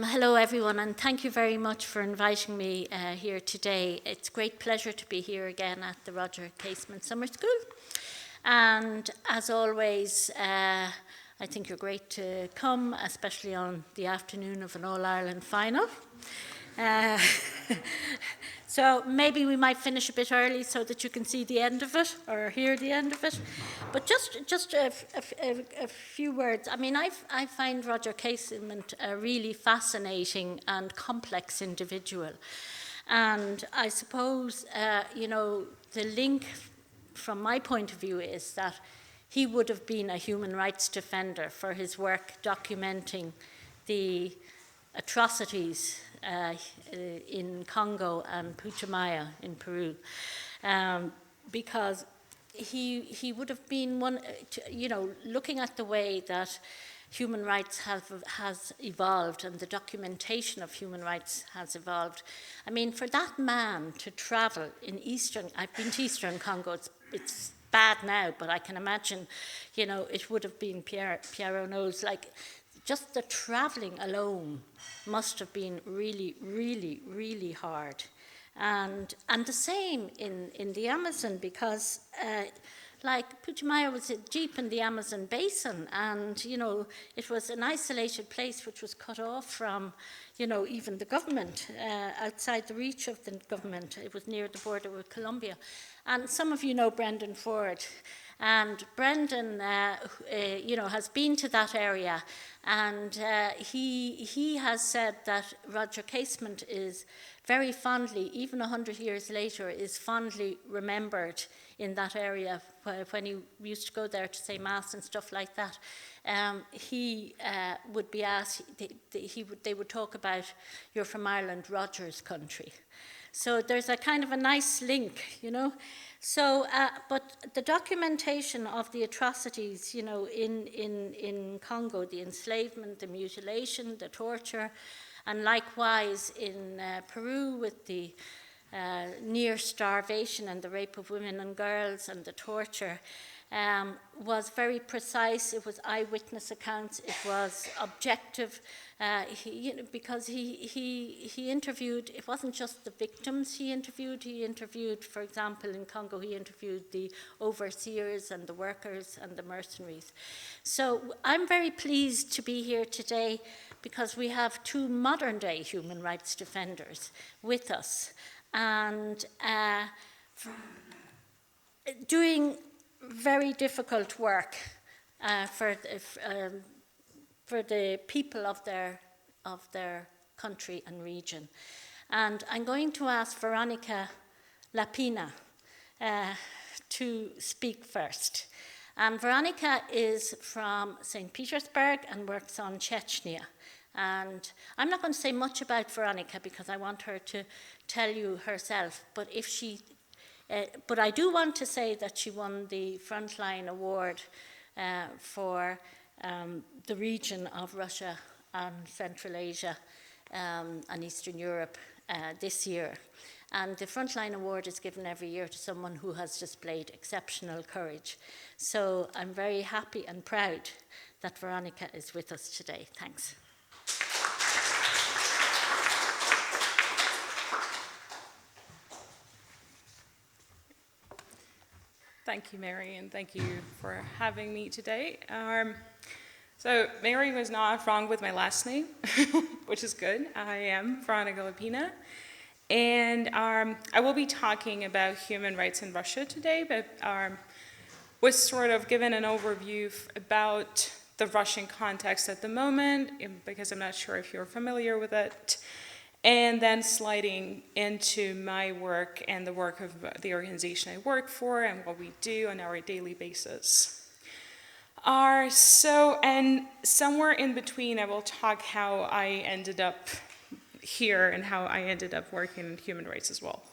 Hello everyone, and thank you very much for inviting me here today. It's a great pleasure to be here again at the Roger Casement Summer School. And as always, I think you're great to come, especially on the afternoon of an All-Ireland final. So maybe we might finish a bit early so that you can see the end of it or hear the end of it. But just a few words. I mean, I find Roger Casement a really fascinating and complex individual. And I suppose, the link from my point of view is that he would have been a human rights defender for his work documenting the atrocities in Congo and Putumayo in Peru, because he would have been one, looking at the way that human rights has evolved and the documentation of human rights has evolved. I mean, for that man to travel in I've been to Eastern Congo, it's bad now, but I can imagine, it would have been, Pierre knows, like, just the traveling alone must have been really, really, really hard. And the same in the Amazon, because like Putumayo was deep in the Amazon basin, and it was an isolated place which was cut off from even the government, outside the reach of the government. It was near the border with Colombia. And some of you know Brendan Ford. And Brendan, has been to that area, and he has said that Roger Casement is very fondly, even 100 years later, is fondly remembered in that area when he used to go there to say Mass and stuff like that. He would be asked, they would talk about, "You're from Ireland, Roger's country." So there's a kind of a nice link, So, but the documentation of the atrocities, in Congo, the enslavement, the mutilation, the torture, and likewise in Peru with the near starvation and the rape of women and girls and the torture, was very precise. It was eyewitness accounts. It was objective, because he interviewed. It wasn't just the victims he interviewed. He interviewed, for example, in Congo, he interviewed the overseers and the workers and the mercenaries. So I'm very pleased to be here today because we have two modern-day human rights defenders with us, and doing very difficult work for the people of their country and region. And I'm going to ask Veronica Lapina to speak first. And Veronica is from St. Petersburg and works on Chechnya. And I'm not going to say much about Veronica because I want her to tell you herself, but I do want to say that she won the Frontline Award for the region of Russia and Central Asia and Eastern Europe this year. And the Frontline Award is given every year to someone who has displayed exceptional courage. So I'm very happy and proud that Veronica is with us today. Thanks. Thank you, Mary, and thank you for having me today. So Mary was not wrong with my last name, which is good. I am Veronica Lapina, and I will be talking about human rights in Russia today, but was sort of given an overview about the Russian context at the moment, because I'm not sure if you're familiar with it, and then sliding into my work and the work of the organization I work for and what we do on our daily basis. And somewhere in between, I will talk how I ended up here and how I ended up working in human rights as well.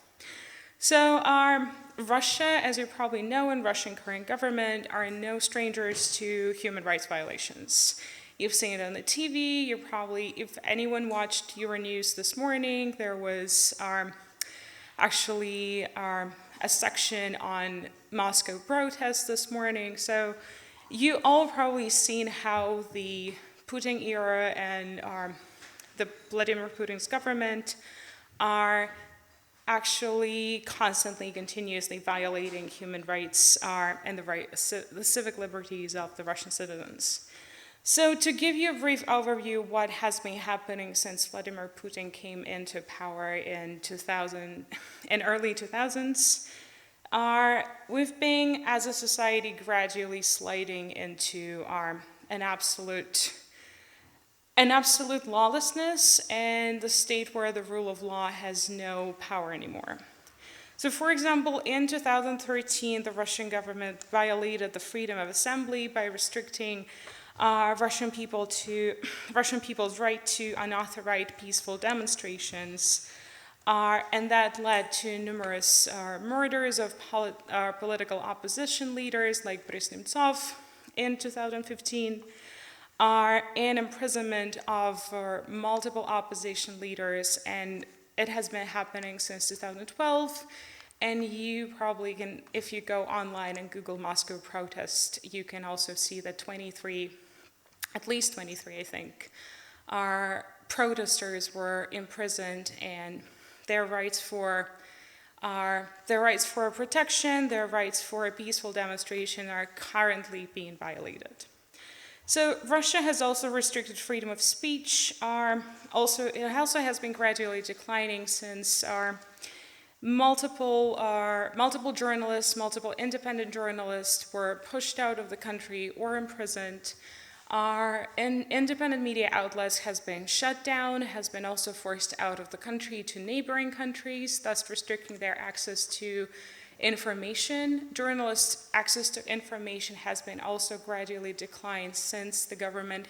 So Russia, as you probably know, and Russian current government are no strangers to human rights violations. You've seen it on the TV. You probably, if anyone watched Euronews this morning, there was actually a section on Moscow protests this morning. So you all probably seen how the Putin era and the Vladimir Putin's government are actually constantly, continuously violating human rights and the civic liberties of the Russian citizens. So to give you a brief overview of what has been happening since Vladimir Putin came into power in early 2000s, we've been, as a society, gradually sliding into an absolute lawlessness and the state where the rule of law has no power anymore. So, for example, in 2013, the Russian government violated the freedom of assembly by restricting Russian people's right to unauthorized peaceful demonstrations, and that led to numerous murders of political opposition leaders like Boris Nemtsov in 2015, and imprisonment of multiple opposition leaders, and it has been happening since 2012. And you probably can, if you go online and Google Moscow protest, you can also see that at least 23, I think, protesters were imprisoned, and their rights for protection, their rights for a peaceful demonstration are currently being violated. So Russia has also restricted freedom of speech. It also has been gradually declining since multiple journalists, multiple independent journalists were pushed out of the country or imprisoned. Independent media outlets has been shut down, has been also forced out of the country to neighboring countries, thus restricting their access to information. Journalists' access to information has been also gradually declined since the government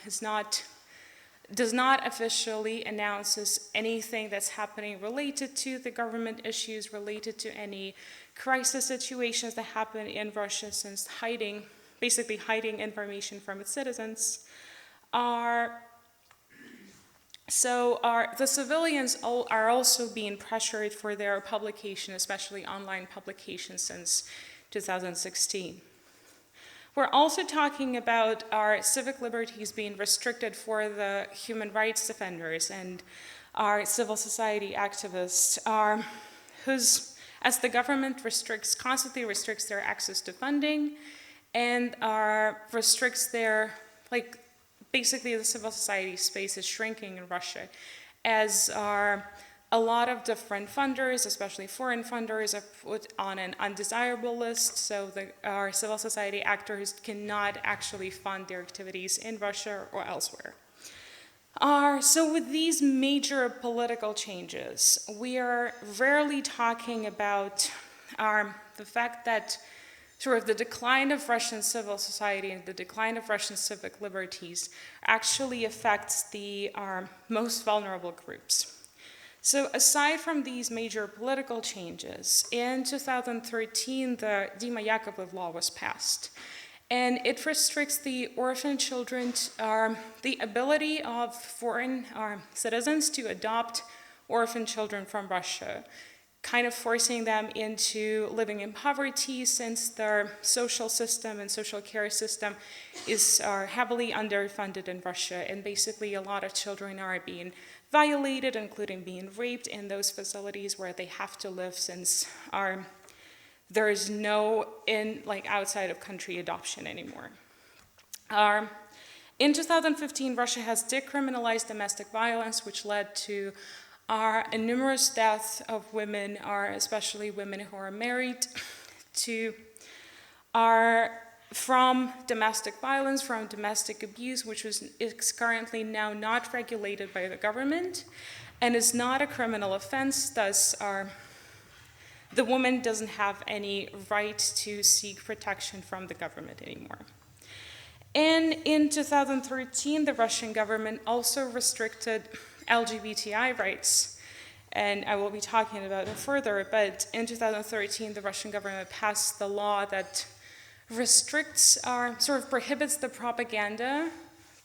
does not officially announce anything that's happening related to the government issues, related to any crisis situations that happen in Russia, since basically hiding information from its citizens. The civilians are also being pressured for their publication, especially online publications, since 2016. We're also talking about our civic liberties being restricted for the human rights defenders and our civil society activists, as the government constantly restricts their access to funding, and restricts basically the civil society space is shrinking in Russia, as a lot of different funders, especially foreign funders, are put on an undesirable list, so our civil society actors cannot actually fund their activities in Russia or elsewhere. So with these major political changes, we are rarely talking about the fact that the decline of Russian civil society and the decline of Russian civic liberties actually affects the most vulnerable groups. So aside from these major political changes, in 2013, the Dima Yakovlev law was passed. And it restricts the orphan children, the ability of foreign citizens to adopt orphan children from Russia, kind of forcing them into living in poverty, since their social system and social care system are heavily underfunded in Russia, and basically a lot of children are being violated, including being raped in those facilities where they have to live, since there is no outside of country adoption anymore. In 2015, Russia has decriminalized domestic violence, which led to numerous deaths of women, especially women who are married, from domestic violence, from domestic abuse, which is currently now not regulated by the government and is not a criminal offense. Thus, the woman doesn't have any right to seek protection from the government anymore. And in 2013, the Russian government also restricted LGBTI rights, and I will be talking about it further, but in 2013, the Russian government passed the law that restricts, prohibits the propaganda,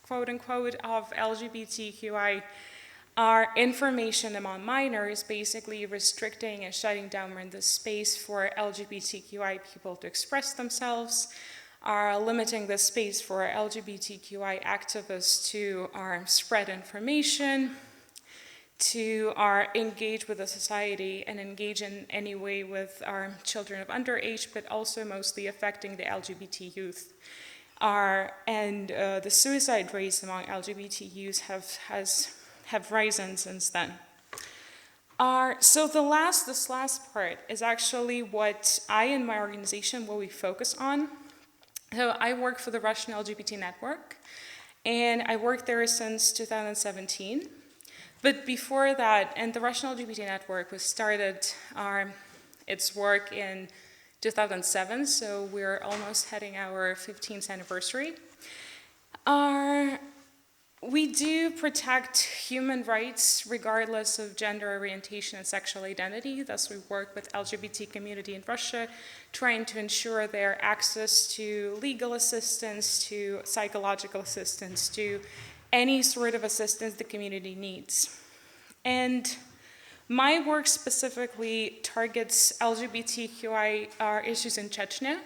quote unquote, of LGBTQI information among minors, basically restricting and shutting down the space for LGBTQI people to express themselves, limiting the space for LGBTQI activists to spread information, to engage with the society and engage in any way with our children of underage, but also mostly affecting the LGBT youth. The suicide rates among LGBT youth have risen since then. So this last part is actually what I and my organization, what we focus on. So I work for the Russian LGBT network, and I worked there since 2017. But before that, and the Russian LGBT network was started its work in 2007, so we're almost heading our 15th anniversary. We do protect human rights regardless of gender orientation and sexual identity. Thus, we work with LGBT community in Russia, trying to ensure their access to legal assistance, to psychological assistance, to any sort of assistance the community needs. And my work specifically targets LGBTQI issues in Chechnya.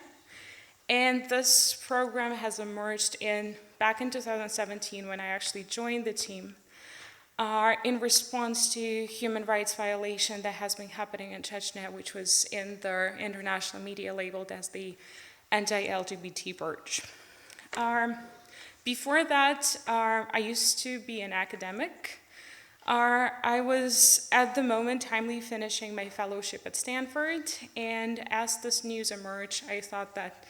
And this program has emerged back in 2017 when I actually joined the team in response to human rights violation that has been happening in Chechnya, which was in the international media labeled as the anti-LGBT purge. Before that, I used to be an academic. I was, at the moment, timely finishing my fellowship at Stanford, and as this news emerged, I thought that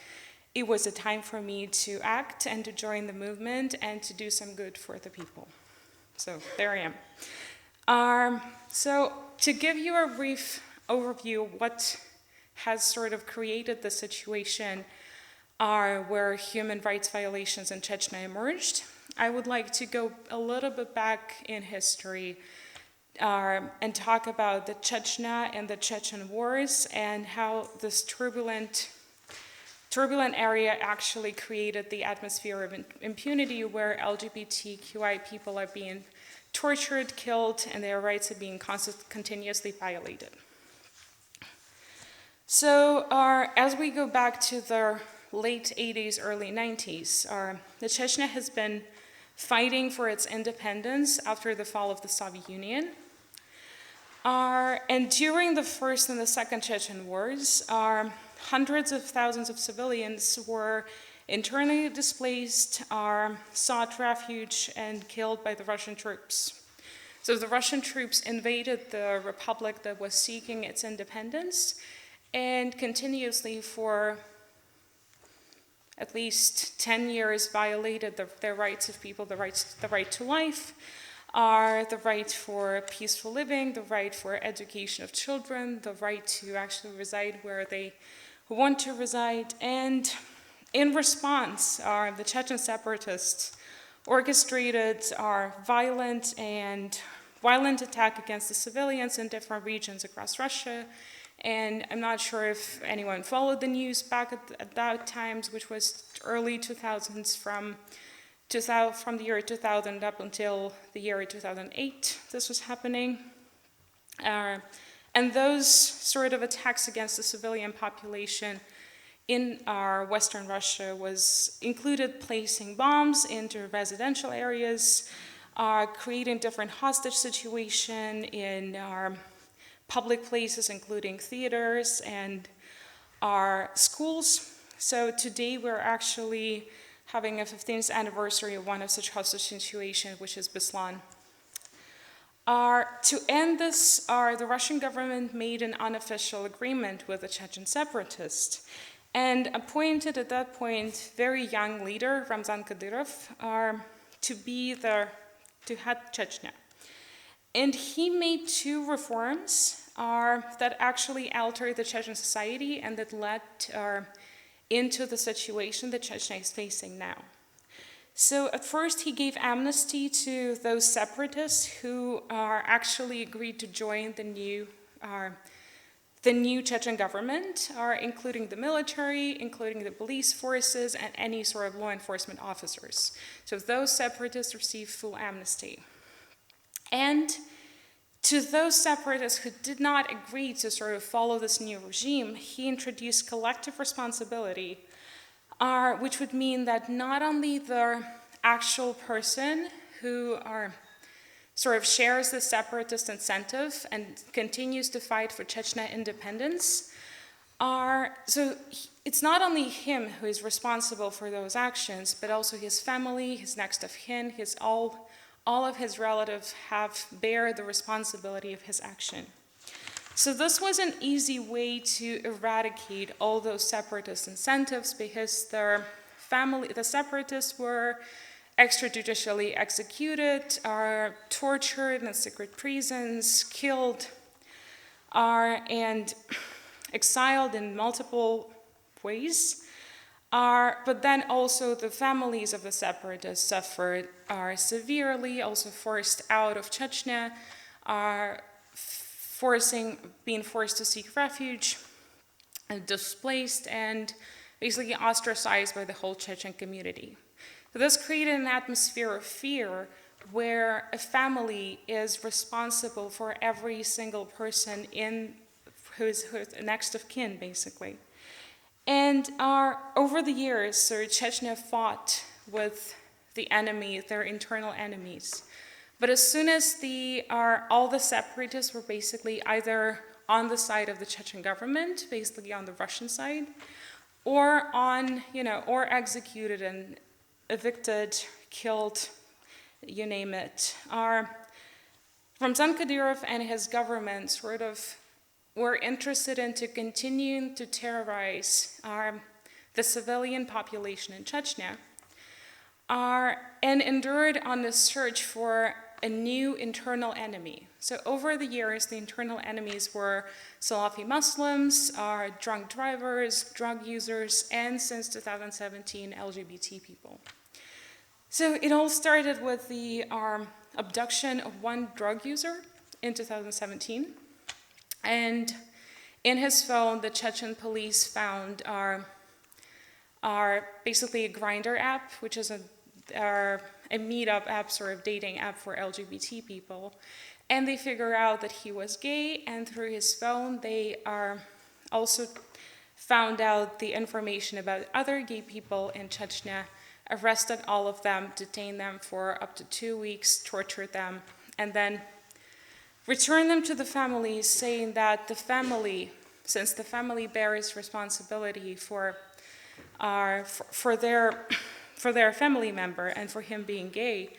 it was a time for me to act and to join the movement and to do some good for the people. So there I am. So to give you a brief overview of what has sort of created the situation where human rights violations in Chechnya emerged, I would like to go a little bit back in history and talk about the Chechnya and the Chechen wars and how this turbulent area actually created the atmosphere of impunity where LGBTQI people are being tortured, killed, and their rights are being continuously violated. So as we go back to the late 80s, early 90s, the Chechnya has been fighting for its independence after the fall of the Soviet Union. And during the First and the Second Chechen Wars, hundreds of thousands of civilians were internally displaced, sought refuge, and killed by the Russian troops. So the Russian troops invaded the republic that was seeking its independence and continuously for at least 10 years violated the rights of people, the right to life, the right for peaceful living, the right for education of children, the right to actually reside where they want to reside. And in response, the Chechen separatists orchestrated violent attack against the civilians in different regions across Russia. And I'm not sure if anyone followed the news back at that times, which was early 2000s, from the year 2000 up until the year 2008, this was happening. And those sort of attacks against the civilian population in Western Russia included placing bombs into residential areas, creating different hostage situation in public places, including theaters and our schools. So today we're actually having a 15th anniversary of one of such hostage situations, which is Beslan. To end this, the Russian government made an unofficial agreement with the Chechen separatists and appointed at that point very young leader, Ramzan Kadyrov, to head Chechnya. And he made two reforms that actually altered the Chechen society and that led into the situation that Chechnya is facing now. So at first he gave amnesty to those separatists who actually agreed to join the new Chechen government, including the military, including the police forces, and any sort of law enforcement officers. So those separatists received full amnesty. And to those separatists who did not agree to sort of follow this new regime, he introduced collective responsibility, which would mean that not only the actual person who sort of shares the separatist incentive and continues to fight for Chechnya independence, it's not only him who is responsible for those actions, but also his family, his next of kin, all of his relatives bear the responsibility of his action. So this was an easy way to eradicate all those separatist incentives, because the separatists were extrajudicially executed, are tortured in secret prisons, killed, and exiled in multiple ways. But then also the families of the separatists suffered, severely, also forced out of Chechnya, being forced to seek refuge, and displaced, and basically ostracized by the whole Chechen community. So this created an atmosphere of fear where a family is responsible for every single person who's next of kin, basically. And over the years, Chechnya fought with the enemy, their internal enemies. But as soon as all the separatists were basically either on the side of the Chechen government, basically on the Russian side, or or executed and evicted, killed, you name it, Ramzan Kadyrov and his government sort of were interested in to continue to terrorize the civilian population in Chechnya, and endured on this search for a new internal enemy. So over the years, the internal enemies were Salafi Muslims, drunk drivers, drug users, and since 2017, LGBT people. So it all started with the abduction of one drug user in 2017. And in his phone, the Chechen police found basically a Grindr app, which is a meetup app, sort of dating app for LGBT people. And they figure out that he was gay, and through his phone, they also found out the information about other gay people in Chechnya, arrested all of them, detained them for up to 2 weeks, tortured them, and then returned them to the families, saying that the family, since the family bears responsibility for their family member and for him being gay,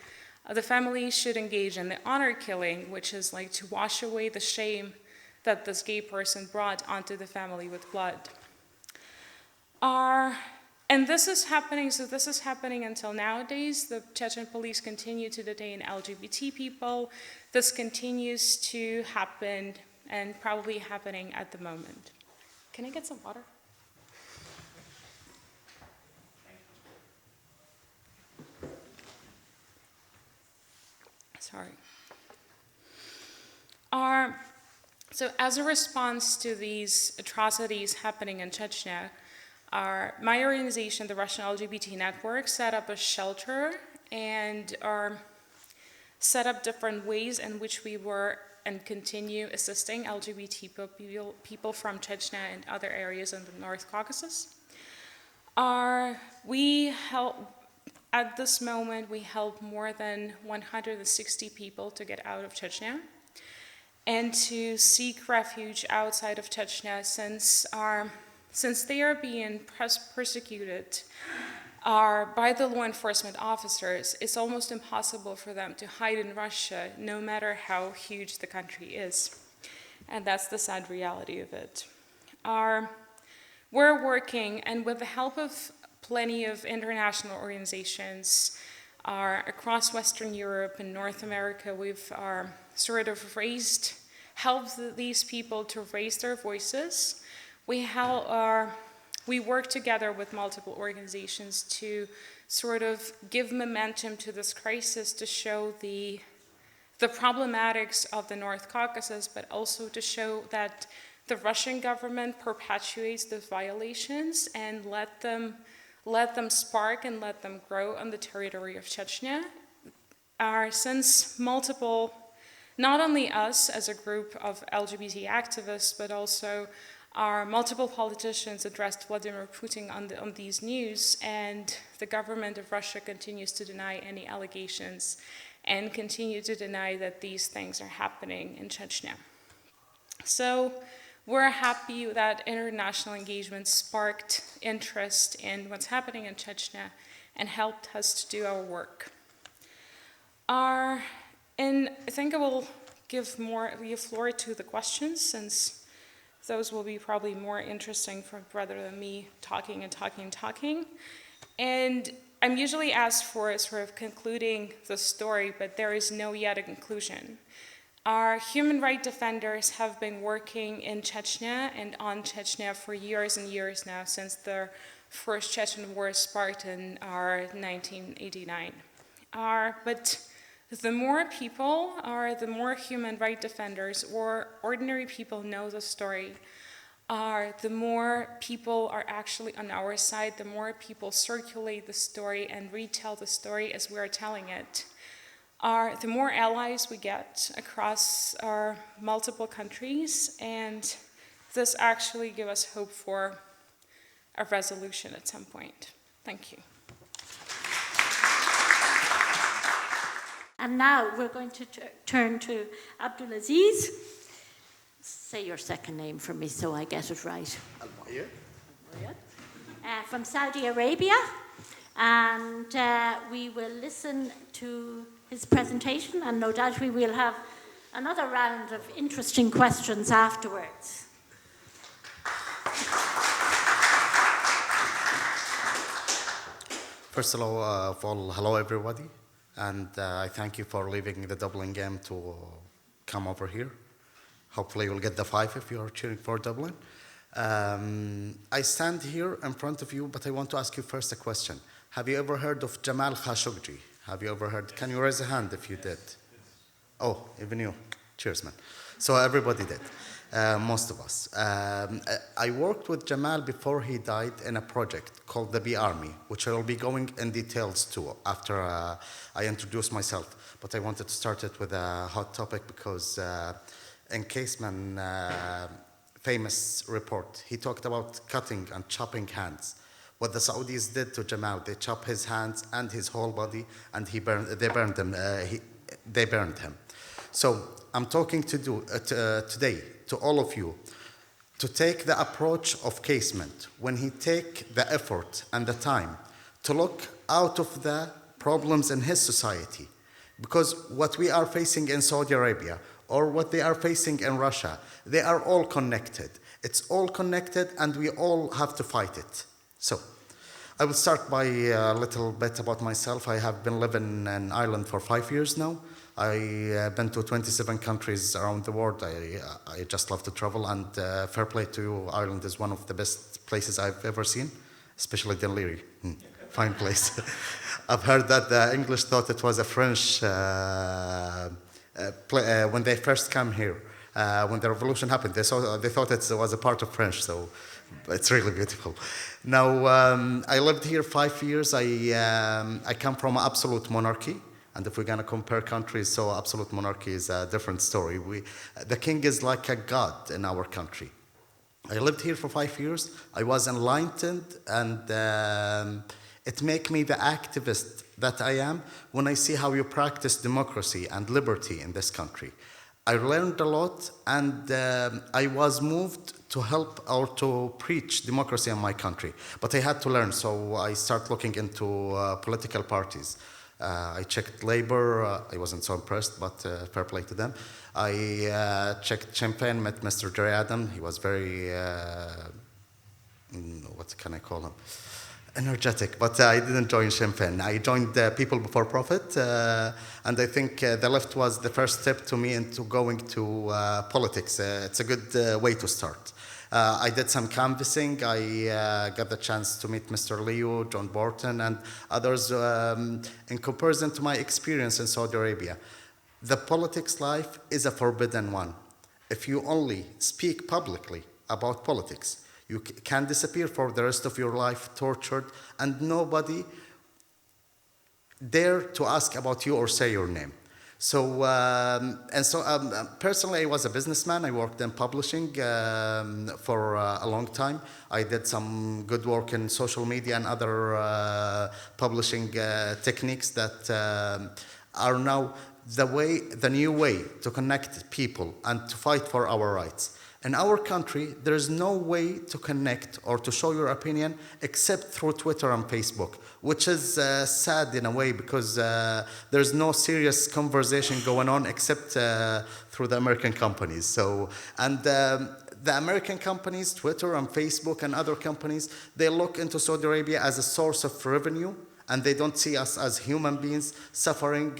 the family should engage in the honor killing, which is like to wash away the shame that this gay person brought onto the family with blood. And this is happening until nowadays. The Chechen police continue to detain LGBT people. This continues to happen and probably happening at the moment. Can I get some water? Sorry. So as a response to these atrocities happening in Chechnya, my organization, the Russian LGBT Network, set up a shelter and set up different ways in which we were and continue assisting LGBT people from Chechnya and other areas in the North Caucasus. At this moment, we help more than 160 people to get out of Chechnya and to seek refuge outside of Chechnya, since they are being persecuted by the law enforcement officers. It's almost impossible for them to hide in Russia, no matter how huge the country is. And that's the sad reality of it. We're working, and with the help of plenty of international organizations across Western Europe and North America, we've sort of helped these people to raise their voices. We work together with multiple organizations to sort of give momentum to this crisis, to show the problematics of the North Caucasus, but also to show that the Russian government perpetuates those violations and let them spark and let them grow on the territory of Chechnya. Since not only us as a group of LGBT activists, but also multiple politicians addressed Vladimir Putin on these news, and the government of Russia continues to deny any allegations and continue to deny that these things are happening in Chechnya. So we're happy that international engagement sparked interest in what's happening in Chechnya and helped us to do our work. And I think I will give floor to the questions, since those will be probably more interesting rather than me talking and talking and talking. And I'm usually asked for sort of concluding the story, but there is no yet a conclusion. Our human rights defenders have been working in Chechnya and on Chechnya for years and years now, since the first Chechen war sparked in 1989. But the more people, the more human rights defenders or ordinary people know the story, the more people are actually on our side, the more people circulate the story and retell the story as we are telling it. The more allies we get across our multiple countries, and this actually gives us hope for a resolution at some point. Thank you. And now we're going to turn to Abdulaziz. Say your second name for me so I get it right. From Saudi Arabia. And we will listen to his presentation, and no doubt we will have another round of interesting questions afterwards. First of all, hello everybody, and I thank you for leaving the Dublin game to come over here. Hopefully you'll get the 5 if you are cheering for Dublin. I stand here in front of you, but I want to ask you first a question. Have you ever heard of Jamal Khashoggi? Have you ever heard? Can you raise a hand if you did? Oh, even you. Cheers, man. So everybody did, most of us. I worked with Jamal before he died in a project called the Bee Army, which I will be going in details to after I introduce myself. But I wanted to start it with a hot topic because in Caseman, famous report, he talked about cutting and chopping hands. What the Saudis did to Jamal, they chopped his hands and his whole body, and they burned him. So I'm talking today to all of you to take the approach of Casement when he take the effort and the time to look out of the problems in his society. Because what we are facing in Saudi Arabia or what they are facing in Russia, they are all connected. It's all connected and we all have to fight it. So, I will start by a little bit about myself. I have been living in Ireland for 5 years now. I've been to 27 countries around the world. I just love to travel, and fair play to you, Ireland is one of the best places I've ever seen, especially Dunleary. Fine place. I've heard that the English thought it was a French when they first came here. When the revolution happened, they thought it was a part of French, so it's really beautiful. Now, I lived here 5 years. I come from an absolute monarchy, and if we're going to compare countries, so absolute monarchy is a different story. The king is like a god in our country. I lived here for 5 years. I was enlightened, and it made me the activist that I am when I see how you practice democracy and liberty in this country. I learned a lot, and I was moved to help or to preach democracy in my country. But I had to learn, so I started looking into political parties. I checked Labour. I wasn't so impressed, but fair play to them. I checked Sinn Féin, met Mr. Jerry Adam. He was very, what can I call him? Energetic, but I didn't join Sinn Féin. I joined People Before Profit, and I think the left was the first step to me into going to politics. It's a good way to start. I did some canvassing. I got the chance to meet Mr. Leo, John Borton, and others in comparison to my experience in Saudi Arabia. The politics life is a forbidden one. If you only speak publicly about politics, you can disappear for the rest of your life, tortured, and nobody dare to ask about you or say your name. So, personally, I was a businessman. I worked in publishing for a long time. I did some good work in social media and other publishing techniques that are now the new way to connect people and to fight for our rights. In our country, there is no way to connect or to show your opinion except through Twitter and Facebook, which is sad in a way because there's no serious conversation going on except through the American companies. So, and the American companies, Twitter and Facebook and other companies, they look into Saudi Arabia as a source of revenue, and they don't see us as human beings suffering.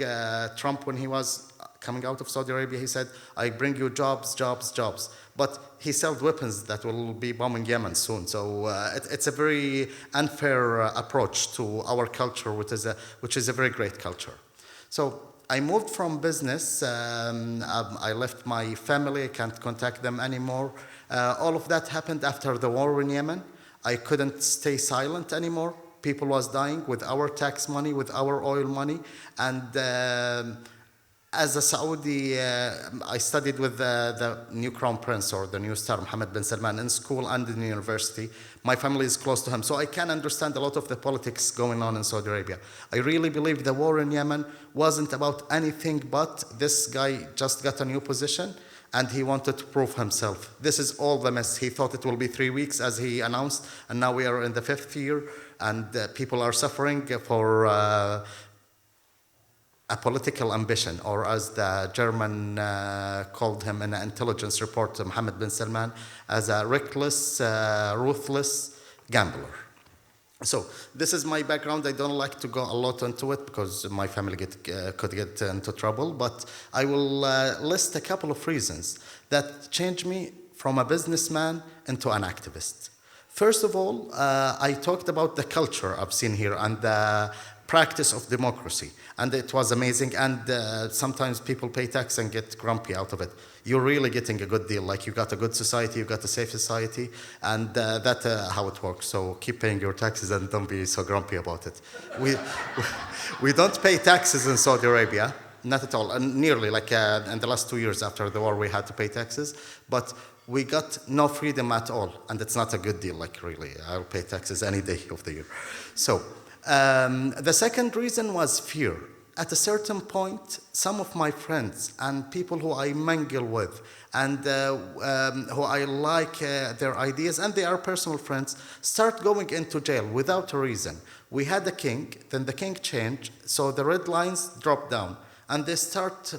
Trump, when he was coming out of Saudi Arabia, he said, I bring you jobs, jobs, jobs. But he sold weapons that will be bombing Yemen soon. So it's a very unfair approach to our culture, which is a very great culture. So I moved from business. I left my family. I can't contact them anymore. All of that happened after the war in Yemen. I couldn't stay silent anymore. People was dying with our tax money, with our oil money. And as a Saudi, I studied with the new crown prince or the new star, Mohammed bin Salman, in school and in university. My family is close to him, so I can understand a lot of the politics going on in Saudi Arabia. I really believe the war in Yemen wasn't about anything but this guy just got a new position and he wanted to prove himself. This is all the mess. He thought it will be 3 weeks as he announced, and now we are in the 5th year, and people are suffering for a political ambition, or as the German called him in an intelligence report, Mohammed bin Salman, as a reckless, ruthless gambler. So this is my background. I don't like to go a lot into it because my family could get into trouble, but I will list a couple of reasons that changed me from a businessman into an activist. First of all, I talked about the culture I've seen here and the practice of democracy, and it was amazing. And sometimes people pay tax and get grumpy out of it. You're really getting a good deal. Like, you got a good society, you got a safe society, and that's how it works. So keep paying your taxes and don't be so grumpy about it. We don't pay taxes in Saudi Arabia, not at all. And nearly, like in the last 2 years after the war, we had to pay taxes, but we got no freedom at all, and it's not a good deal. Like, really, I'll pay taxes any day of the year. So the second reason was fear. At a certain point, some of my friends and people who I mingle with and who I like their ideas, and they are personal friends, start going into jail without a reason. We had a king, then the king changed, so the red lines dropped down, and they start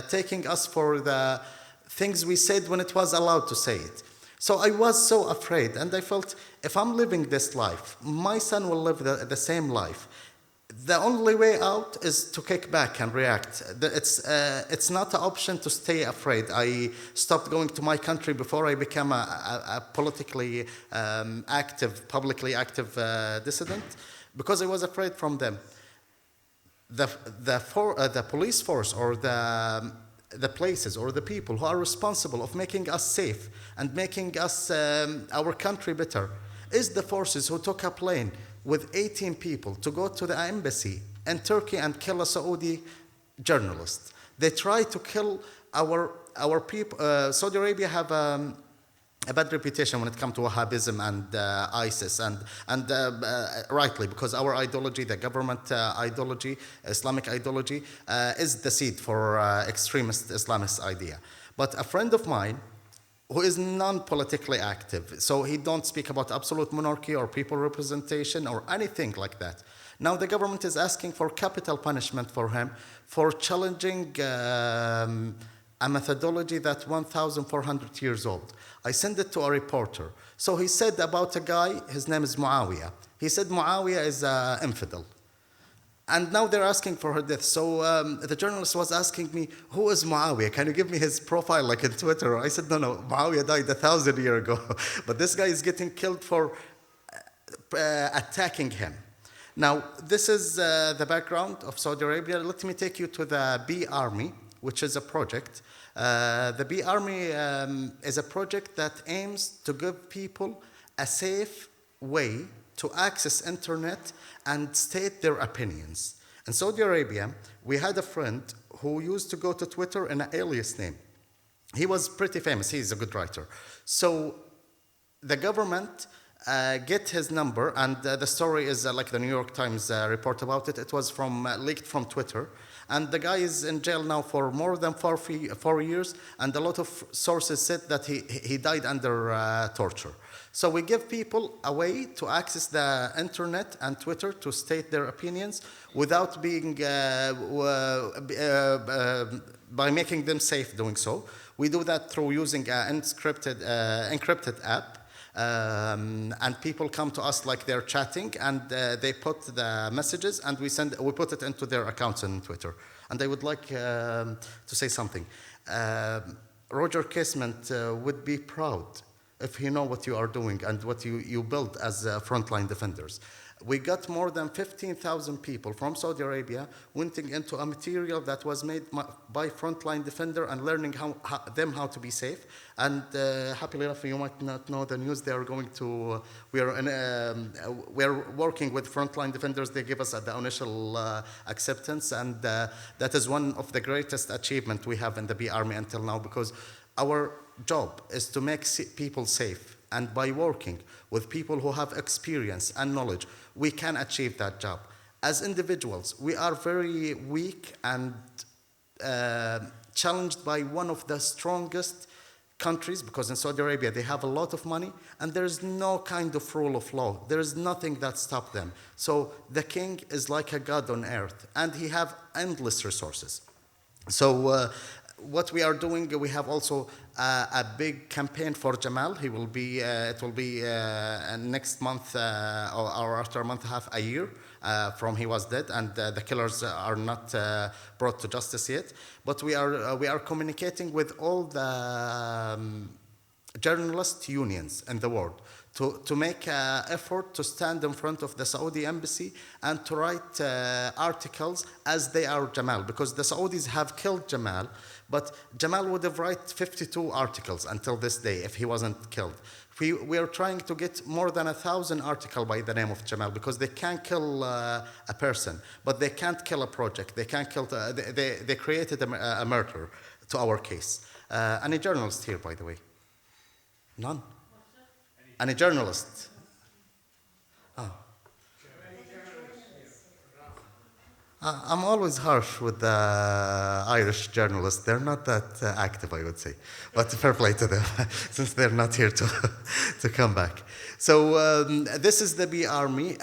taking us for the things we said when it was allowed to say it. So I was so afraid, and I felt, if I'm living this life, my son will live the same life. The only way out is to kick back and react. It's not an option to stay afraid. I stopped going to my country before I became a politically active, publicly active dissident, because I was afraid from them. The police force, or the places or the people who are responsible of making us safe and making us our country better, is the forces who took a plane with 18 people to go to the embassy in Turkey and kill a Saudi journalist. They tried to kill our people. Saudi Arabia have a bad reputation when it comes to Wahhabism and ISIS, and rightly, because our ideology, the government ideology, Islamic ideology, is the seed for extremist Islamist idea. But a friend of mine, who is non-politically active, so he don't speak about absolute monarchy or people representation or anything like that. Now the government is asking for capital punishment for him for challenging a methodology that's 1,400 years old. I sent it to a reporter. So he said about a guy, his name is Muawiyah. He said Muawiyah is an infidel. And now they're asking for her death. So the journalist was asking me, who is Muawiyah? Can you give me his profile like in Twitter? I said, no, Muawiyah died 1,000 years ago. But this guy is getting killed for attacking him. Now, this is the background of Saudi Arabia. Let me take you to the Bee Army, which is a project. The Bee Army is a project that aims to give people a safe way to access internet and state their opinions. In Saudi Arabia, we had a friend who used to go to Twitter in an alias name. He was pretty famous. He's a good writer. So the government get his number, and the story is like the New York Times report about it. It was leaked from Twitter. and the guy is in jail now for more than 4 years, and a lot of sources said that he died under torture. So we give people a way to access the internet and Twitter to state their opinions without being, by making them safe doing so. We do that through using an encrypted app. And people come to us like they're chatting, and they put the messages, and we put it into their accounts on Twitter. And I would like to say something. Roger Casement would be proud if he know what you are doing and what you build as frontline defenders. We got more than 15,000 people from Saudi Arabia went into a material that was made by frontline defender and learning how to be safe. And happily enough, you might not know the news. They are going to. We're working with frontline defenders. They give us the initial acceptance, and that is one of the greatest achievements we have in the B Army until now, because our job is to make people safe. And by working with people who have experience and knowledge, we can achieve that job. As individuals, we are very weak and challenged by one of the strongest countries, because in Saudi Arabia they have a lot of money and there's no kind of rule of law. There is nothing that stops them. So the king is like a god on earth, and he have endless resources. So what we are doing, we have also a big campaign for Jamal. It will be next month or after a month and a half, a year from he was dead, and the killers are not brought to justice yet. But we are communicating with all the journalist unions in the world to make an effort to stand in front of the Saudi embassy and to write articles as they are Jamal, because the Saudis have killed Jamal, but Jamal would have written 52 articles until this day if he wasn't killed. We are trying to get more than 1,000 articles by the name of Jamal, because they can kill a person, but they can't kill a project. They can't kill. They created a murder to our case. Any journalist here, by the way? None. Any journalist? Oh. I'm always harsh with the Irish journalists. They're not that active, I would say. But fair play to them, since they're not here to come back. So this is the B Army.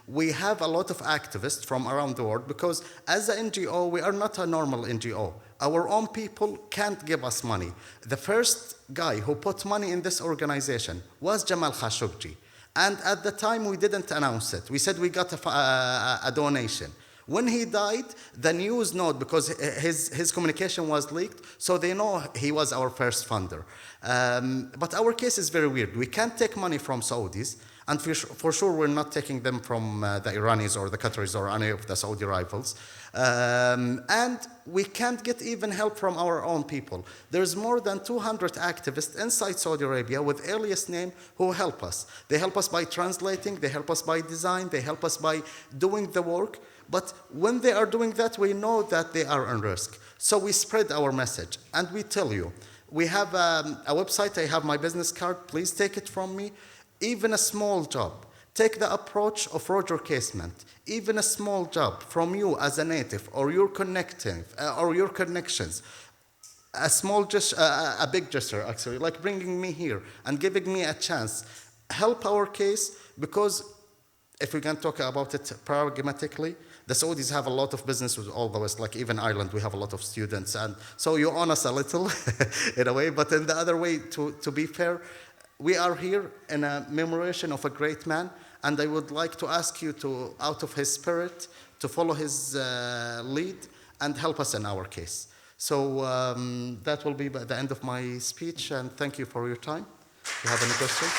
We have a lot of activists from around the world, because as an NGO, we are not a normal NGO. Our own people can't give us money. The first guy who put money in this organization was Jamal Khashoggi. And at the time, we didn't announce it. We said we got a donation. When he died, the news know, because his communication was leaked, so they know he was our first funder. But our case is very weird. We can't take money from Saudis, and for sure we're not taking them from the Iranis or the Qataris or any of the Saudi rivals. And we can't get even help from our own people. There's more than 200 activists inside Saudi Arabia with earliest name who help us. They help us by translating, they help us by design, they help us by doing the work. But when they are doing that, we know that they are on risk. So we spread our message, and we tell you. We have a website. I have my business card. Please take it from me. Even a small job. Take the approach of Roger Casement. Even a small job from you as a native, or your connections. A small gesture, a big gesture, actually, like bringing me here and giving me a chance. Help our case, because if we can talk about it pragmatically, the Saudis have a lot of business with all the West, like even Ireland, we have a lot of students. And so you own us a little in a way, but in the other way, to be fair, we are here in a commemoration of a great man, and I would like to ask you to, out of his spirit, to follow his lead and help us in our case. So that will be the end of my speech, and thank you for your time. If you have any questions?